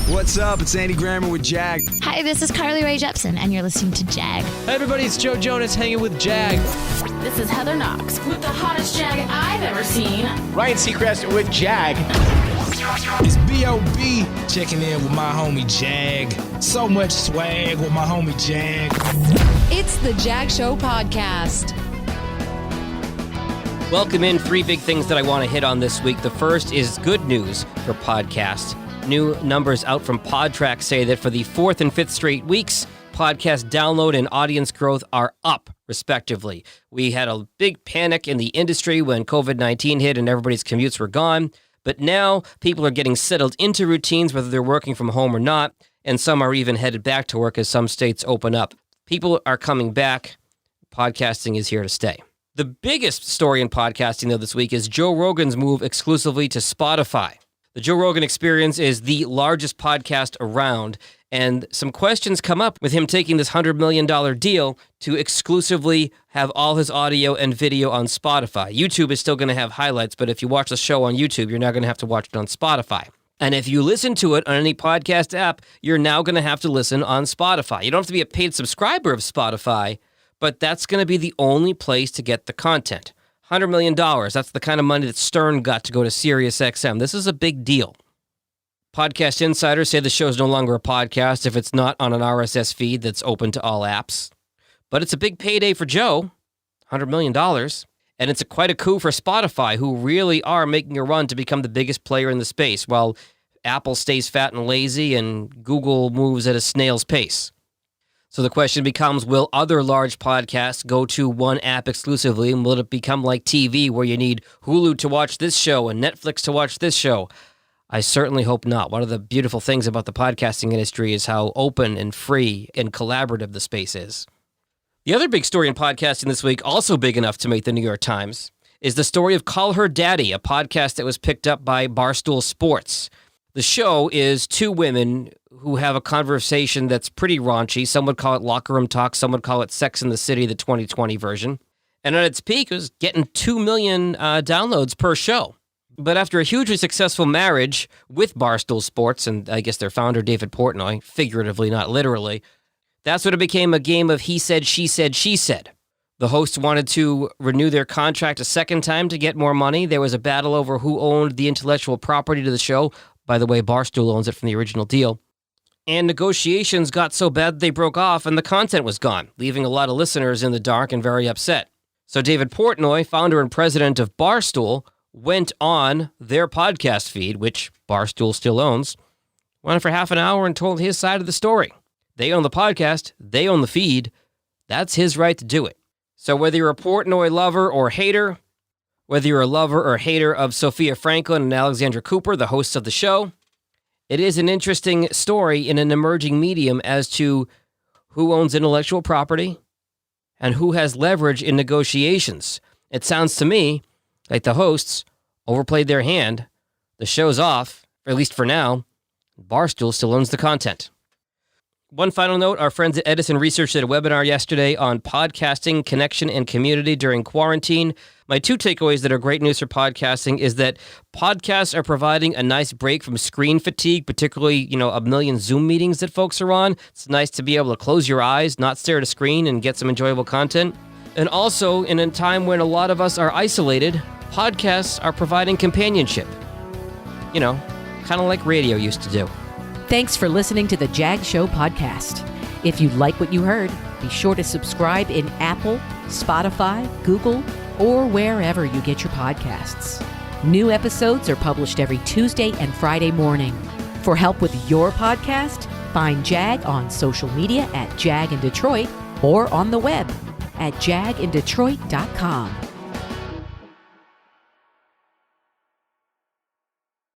What's up? It's Andy Grammer with Jag. Hi, this is Carly Rae Jepsen, and you're listening to Jag. Hey everybody, it's Joe Jonas hanging with Jag. This is Heather Knox with the hottest Jag I've ever seen. Ryan Seacrest with Jag. It's B.O.B. checking in with my homie Jag. So much swag with my homie Jag. It's the Jag Show Podcast. Welcome in. 3 big things that I want to hit on this week. The first is good news for podcasts. New numbers out from Podtrac say that for the 4th and 5th straight weeks, podcast download and audience growth are up, respectively. We had a big panic in the industry when COVID-19 hit and everybody's commutes were gone. But now people are getting settled into routines, whether they're working from home or not, and some are even headed back to work as some states open up. People are coming back. Podcasting is here to stay. The biggest story in podcasting, though, this week is Joe Rogan's move exclusively to Spotify. The Joe Rogan Experience is the largest podcast around, and some questions come up with him taking this $100 million deal to exclusively have all his audio and video on Spotify. YouTube is still going to have highlights, but if you watch the show on YouTube, you're now going to have to watch it on Spotify. And if you listen to it on any podcast app, you're now going to have to listen on Spotify. You don't have to be a paid subscriber of Spotify, but that's going to be the only place to get the content. $100 million, that's the kind of money that Stern got to go to SiriusXM. This is a big deal. Podcast insiders say the show is no longer a podcast if it's not on an RSS feed that's open to all apps. But it's a big payday for Joe, $100 million. And it's quite a coup for Spotify, who really are making a run to become the biggest player in the space, while Apple stays fat and lazy and Google moves at a snail's pace. So the question becomes, will other large podcasts go to one app exclusively, and will it become like TV where you need Hulu to watch this show and Netflix to watch this show? I certainly hope not. One of the beautiful things about the podcasting industry is how open and free and collaborative the space is. The other big story in podcasting this week, also big enough to make the New York Times, is the story of Call Her Daddy, a podcast that was picked up by Barstool Sports. The show is 2 women who have a conversation that's pretty raunchy. Some would call it locker room talk. Some would call it Sex in the City, the 2020 version. And at its peak, it was getting 2 million downloads per show. But after a hugely successful marriage with Barstool Sports, and I guess their founder, David Portnoy, figuratively, not literally, that's when it became a game of he said, she said, she said. The hosts wanted to renew their contract a second time to get more money. There was a battle over who owned the intellectual property to the show. By the way, Barstool owns it from the original deal. And negotiations got so bad they broke off and the content was gone, leaving a lot of listeners in the dark and very upset. So David Portnoy, founder and president of Barstool, went on their podcast feed, which Barstool still owns, went for half an hour and told his side of the story. They own the podcast, they own the feed. That's his right to do it. So whether you're a Portnoy lover or hater, whether you're a lover or hater of Sophia Franklin and Alexandra Cooper, the hosts of the show, it is an interesting story in an emerging medium as to who owns intellectual property and who has leverage in negotiations. It sounds to me like the hosts overplayed their hand. The show's off, or at least for now. Barstool still owns the content. One final note, our friends at Edison Research did a webinar yesterday on podcasting, connection, and community during quarantine. My 2 takeaways that are great news for podcasting is that podcasts are providing a nice break from screen fatigue, particularly, a million Zoom meetings that folks are on. It's nice to be able to close your eyes, not stare at a screen, and get some enjoyable content. And also, in a time when a lot of us are isolated, podcasts are providing companionship. Kind of like radio used to do. Thanks for listening to the Jag Show Podcast. If you like what you heard, be sure to subscribe in Apple, Spotify, Google, or wherever you get your podcasts. New episodes are published every Tuesday and Friday morning. For help with your podcast, find Jag on social media at Jag in Detroit or on the web at jagindetroit.com.